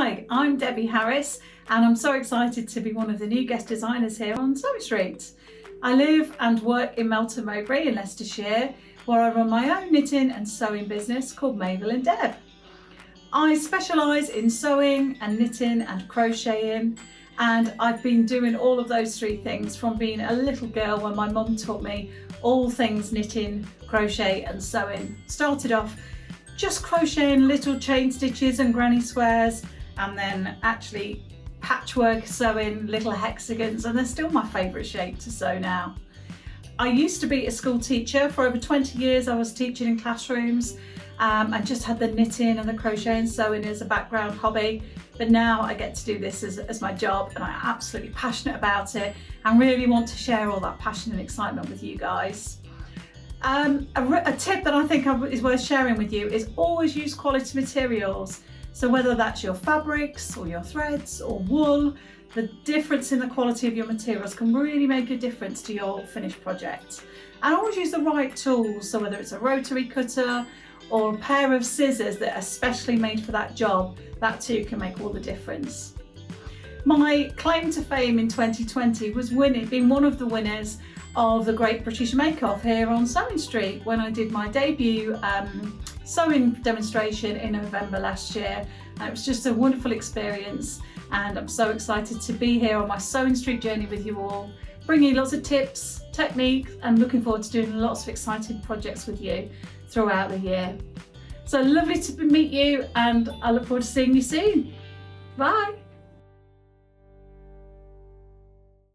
Hi, I'm Debbie Harris and I'm so excited to be one of the new guest designers here on Sewing Street. I live and work in Melton Mowbray in Leicestershire, where I run my own knitting and sewing business called Mabel and Deb. I specialise in sewing and knitting and crocheting, and I've been doing all of those three things from being a little girl when my mum taught me all things knitting, crochet and sewing. Started off just crocheting little chain stitches and granny squares, and then actually patchwork sewing little hexagons, and they're still my favourite shape to sew now. I used to be a school teacher. For over 20 years I was teaching in classrooms. I just had the knitting and the crochet and sewing as a background hobby, but now I get to do this as my job, and I'm absolutely passionate about it and really want to share all that passion and excitement with you guys. A tip that I think is worth sharing with you is always use quality materials. So whether that's your fabrics or your threads or wool, the difference in the quality of your materials can really make a difference to your finished project. And always use the right tools, so whether it's a rotary cutter or a pair of scissors that are specially made for that job, that too can make all the difference. My claim to fame in 2020 was being one of the winners of the Great British Make Off here on Sewing Street when I did my debut sewing demonstration in November last year. And it was just a wonderful experience, and I'm so excited to be here on my Sewing Street journey with you all, bringing lots of tips, techniques, and looking forward to doing lots of exciting projects with you throughout the year. So lovely to meet you, and I look forward to seeing you soon. Bye.